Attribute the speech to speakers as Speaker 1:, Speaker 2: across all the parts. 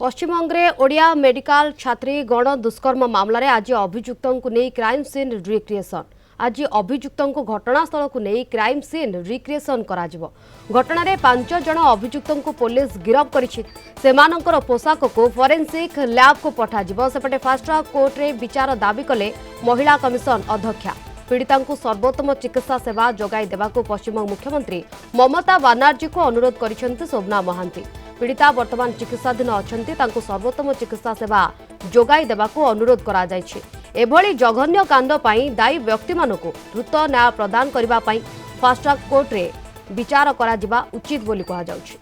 Speaker 1: पश्चिमबंग में ओडिया मेडिकल छात्री गण दुष्कर्म मामलें आज अभियुक्त नहीं क्राइम सीन रिक्रिएसन आज अभियुक्त घटनास्थल को नहीं क्राइम सीन रिक्रिएसन घटना रे 5 जन अभियुक्त को पुलिस गिरफ्त कर पोशाक को फोरेंसिक लैब को पठापटे फास्ट ट्रैक कोर्ट रे विचार दाबी कले महिला कमिशन अध्यक्षा पीड़िता को सर्वोत्तम चिकित्सा सेवा जोगाई देवाक पश्चिमबंग मुख्यमंत्री ममता बानार्जी को अनुरोध कर शोभना महांती पीड़िता वर्तमान चिकित्साधीन अच्छा सर्वोत्तम चिकित्सा सेवा जोगाई देवाक अनुरोध एभली जघन्य कांड दायी व्यक्ति मानक द्रुत न्याय प्रदान करने फास्ट ट्रैक कोर्ट रे विचार करा उचित बोली कहा जाउछि।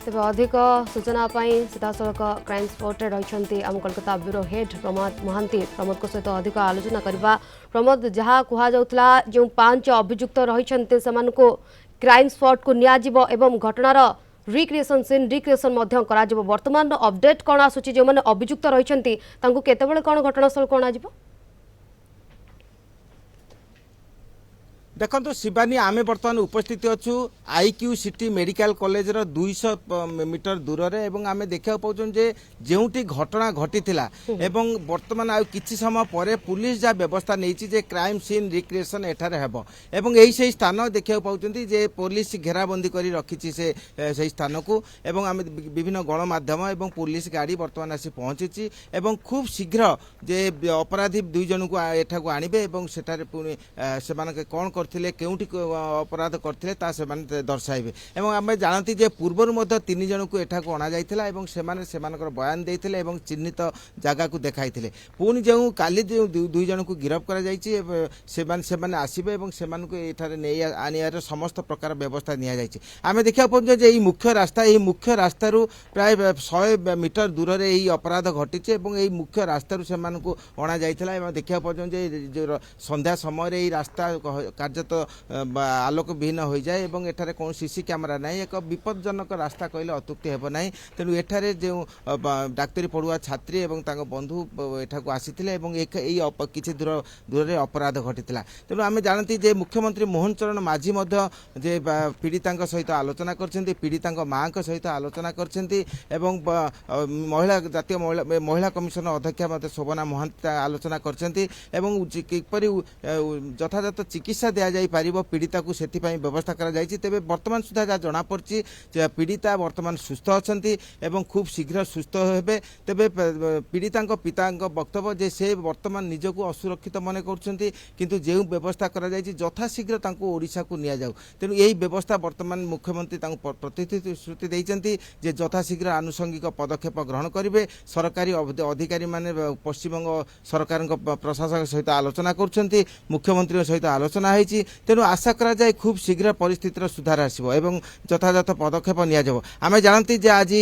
Speaker 1: तेज अधिक सूचना सीधासख क्राइम स्पॉट रही आम कोलकाता ब्यूरो हेड प्रमोद महांती प्रमोद सहित अधिक आलोचना करवा। प्रमोद जहाँ कहला जो 5 अभियुक्त रही क्राइम स्पॉट को नियाजिबो एवं घटनार रिक्रिएसन सीन रिक्रिएसन वर्तमान अपडेट कौन आसूची जो मैंने अभियुक्त रही केतबेले कौन घटनास्थल कौन आज
Speaker 2: देखो शिवानी आमे बर्तमान उपस्थित अच्छु आईक्यू सिटी मेडिकल कॉलेज रो 200 मीटर दूर रे एवं आमे देखा पाउछन जे जेउटी घटना घटी थिला एवं वर्तमान आ किछि समय परे पुलिस जा व्यवस्था नैछि जे क्राइम सीन रिक्रिएशन एठारे हेबो एवं एही से स्थान देखा पाउछन्ती जे पुलिस घेराबंदी करी रखिछि से स्थान को एवं आमे विभिन्न गणमाध्यम एवं पुलिस गाड़ी वर्तमान आसी पहुंची एवं खूब शीघ्र जे अपराधी 2 जन को एठा को आनिबे एवं सेठारे पुनी सेमानके कोन केउटी अपराध करथिले ता सेमाने दर्शाइबे एवं आमे जानती जे पूर्वर मध्य 3 जन को एठा को अना जाइथिला एवं सेमाने सेमानकर बयान देइथिले एवं चिन्हित जगह को देखाइथिले पुनी जे काली 2 जन को गिरफ्त करा जाइछि सेमाने आसीबे एवं सेमान को एठारे नै आनियार समस्त प्रकार व्यवस्था निया जाइछि। आमे देखा पहुंचे जे ई मुख्य रास्ता रु प्राय 100 मीटर दूर रे ई अपराध घटिछि एवं ई मुख्य रास्ता रु सेमान को अना जाइथिला एवं देखा पहुंचे जे संध्या समय रे ई रास्ता कार्य तो आलोक विहीन हो जाए एवं एठारे कौन सीसी कैमेरा नहीं एक विपदजनक रास्ता कहले अत्युक्ति हेब नहीं तेणु एठारे जो डाक्तरी पढ़ुआ छात्री एवं तांको बंधु एठा को आसीथिले एवं किछि दूर रे अपराध घटिथिला तेणु आमे जानती जे मुख्यमंत्री मोहन चरण माझी मध्य जे पीड़िता सहित आलोचना करछन्ती पीड़िता माँ सहित आलोचना करछन्ती एवं महिला जातीय महिला कमिशन अध्यक्षा मध्य शोभना महांती आलोचना करछन्ती एवं किपरि यथायथ चिकित्सा दिया जाई पारिबो पीड़िता को सेथिपाई व्यवस्था करा जायछि। तेबे वर्तमान सुधा जा जना पड़छि जे पीड़िता वर्तमान सुस्थ अछंती एवं खूब शीघ्र सुस्थ हेबे। तेबे पीड़िता पिता वक्तव्य जे से वर्तमान निजको असुरक्षित मने करछंती किंतु जे व्यवस्था करा जायछि यथाशीघ्र तांको ओडिशा को निया जाऊ तेणु यही व्यवस्था वर्तमान मुख्यमंत्री तांको प्रतिश्रुति दैछंती जे यथाशीघ्र आनुषंगिक पदक्षेप ग्रहण करिवे। सरकारी अधिकारी माने पश्चिमबंग सरकार प्रशासन सहित आलोचना करछंती मुख्यमंत्री सहित आलोचना है तेणु आशा करा जाए खूब शीघ्र परिस्थितिर सुधार आसो एवं यथायथ पदक्षेप नियाजो। आमे जानती जे आज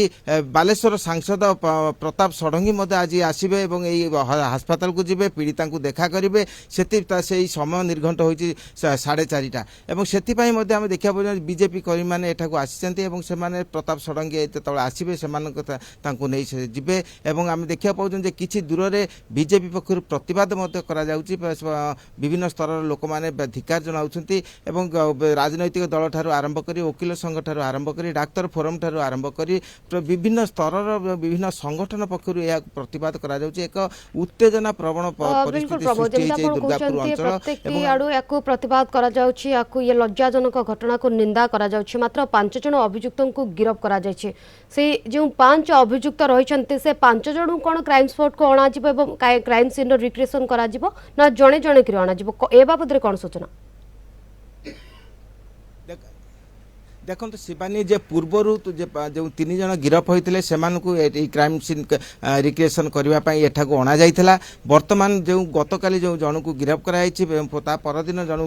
Speaker 2: बालेश्वर सांसद प्रताप षडंगी आज आसबे एवं हास्पाताल को जीवे पीड़िता को देखा करेंगे से समय निर्घंट हो 4:30 एवं से देखा बीजेपी कर्मी मैंने एठा को आसी प्रताप षडंगी जो आसबे से जीवे एवं आम देखा पाऊँ कि दूर से बीजेपी पक्ष प्रतिवाद विभिन्न स्तर लोक मैंने धिकार जनाउछन्ती एवं राजनैतिक दल ठारू आरंभ करी वकील संघ ठारू आरंभ करी डाक्तर फोरम ठारू आरंभ करी विभिन्न स्तर विभिन्न संगठन पक्षरु यह प्रतिवाद करा जाउछि एक उत्तेजना प्रवण परिस्थिति सृष्टि होइछि दुर्गापुर अंचल
Speaker 1: एवं आडू याकू प्रतिवाद करा जाउछि याकू ये लज्जाजनक घटना को निंदा करा जाउछि। मात्र 5 जन अभियुक्त को गिरफ्त करा जाइछि से जो 5 अभियुक्त रहिछन्ते से 5 जन कोन क्राइम स्पॉट को अणा जिवो एवं क्राइम सीन रो रिक्रिएशन करा जिवो ना जणे जणे कि अणा जिवो ए बाबद रे कोन सूचना
Speaker 2: देखो शिवानी जे पूर्वर जो 3 जन गिरफ होते से क्राइम सीन रिक्रिएशन करने एठा को अणा जाइथिला। वर्तमान जो गतकाली जो जन को गिरफ करा परदिन जन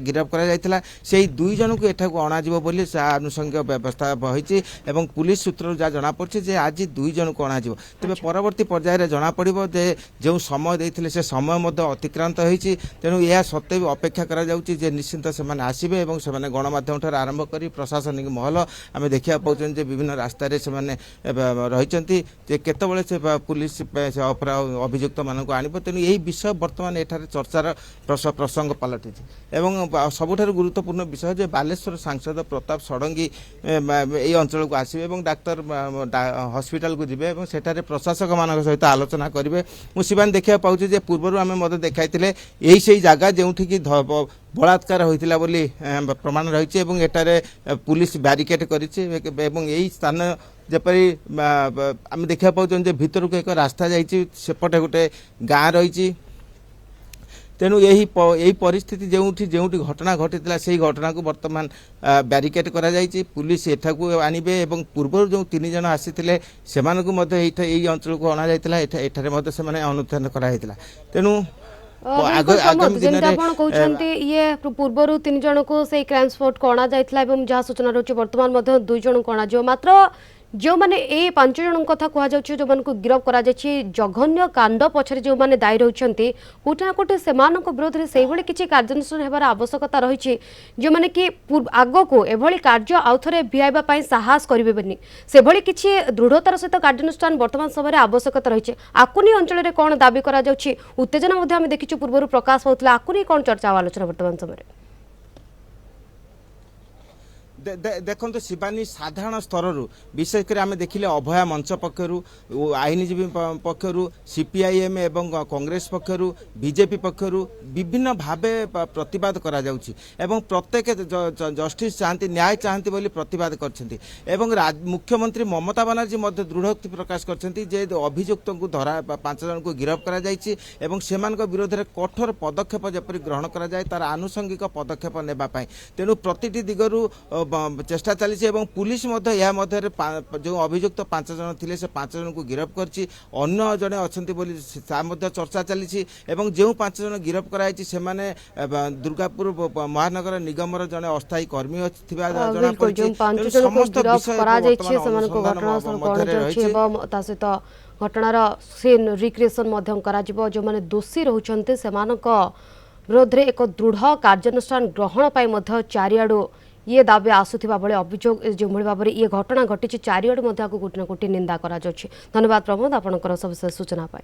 Speaker 2: गिरफ करा से 2 जन को एठा को अणा जिवो बोली आनुषंगिक व्यवस्था होइछि एवं पुलिस सूत्र जा जना पड़छि जे आज 2 जन को अणा जिवो तेबे परवर्ती पर्याय रे जना पड़िबो जे जो समय देइथिले से समय मध्य अतिक्रांत होइछि तेणु यह सत्य अपेक्षा करा जाउछि जे निश्चित से आसबे एवं से गणमाध्यम ठार आरंभ करी प्रशासन प्रशासनिक महल आम देखा पाँच जे विभिन्न रास्तार से रही केतबले से पुलिस अभियुक्त मानक आणव तेणु यही विषय बर्तमान एठारे चर्चार प्रसंग पलटि सबुठारु गुरुत्वपूर्ण विषय जे बालेश्वर सांसद प्रताप षडंगी यही अंचल को आसवे डाक्तर हॉस्पिटल को जिबे सेठारे प्रशासक मान सहित आलोचना करेंगे मुझे शिवानी देखा पाऊँ जे पूर्व आम मत देखाई यही से जगह जो बलात्कार होता बोली प्रमाण रही एटारे पुलिस बैरिकेड करी स्थान जपरी आम देखा पाऊँ भीतर को एक रास्ता जापटे गोटे गाँ रही तेणु यही परिस्थिति जो घटना घटी से घटना को बर्तमान बैरिकेड करा जायछि पुलिस एठाकू आनिबे एवं पूर्व जो 3 जन आसीथिले सेमानकू मध्ये एई अंचल को अना जायतिला एठारे मध्ये सेमाने अनुसंधान करा जायतिला तेणु
Speaker 1: ये पूर्व 3 जन को से क्राइम स्पॉट को अणा जायतिला एवं जहाँ सूचना रही बर्तमान 2 जन को अणा मात्र जो माने ए 5 जन कथा कह जाउछि जो मानको गिरफ करा जाछि जघन्य कांड पछरे जो माने दायी रहउछन्ती कोठा कोठे सेमानक विरोध रे सेहि भली किछि कार्यानुष्ठान हेबार आवश्यकता रहिछि जो माने कि आगो को एभली कार्य आउथरे भिआइबा पई साहस करिबेनी से भली किछि दृढ़तार सहित कार्यानुष्ठान वर्तमान समय रे आवश्यकता रहिछि आकुनी अंचल रे कोन दाबी करा जाउछि उत्तेजना मध्ये हम देखिछु पूर्वरु प्रकाश पाउतला आकुनी कोन चर्चा आलोचना वर्तमान समय रे
Speaker 2: देखो शिवानी साधारण स्तर विशेषकर आम देखिले अभया मंच पक्षर आईनजीवी पक्षर सीपीआईएम एवं कांग्रेस पक्षर बीजेपी पक्षर विभिन्न भावे प्रतिवाद करा जाउछि एवं प्रत्येक जस्टिस चाहती न्याय चाहती बोली प्रतिवाद करछन्ती एवं मुख्यमंत्री ममता बनर्जी मध्य दृढ़ोक्ति प्रकाश करछन्ती जे अभियुक्त को धरा 5 जन को गिरफ करा जायछि एवं सेमानक विरोध में कठोर पदक्षेप जेपरि ग्रहण करा जाय तार आनुषंगिक पदक्षेप नेबा पई तेणु प्रतिटी दिगरु चेष्टा चली पुलिस जो अभियुक्त 5 जन थे से 5 जन को गिरफ करछि अन्य जड़े अच्छा चर्चा चली जो 5 जन गिरफ कराई से दुर्गापुर महानगर निगम जड़े अस्थायी कर्मी
Speaker 1: घटनार सीन रिक्रिएशन जो माने दोषी रहउछन्ते सेमानक विरोध रे एक दृढ़ कार्यानुष्ठान ग्रहण पाई चारिआडू ये दाबी आसुथिबा बेले अभियोग जो भाव में ये घटना घटी चारिआडू गोटे ना गोटे निंदा करा जाउछि। धन्यवाद प्रमोद आपनकर सब सूचना पाई।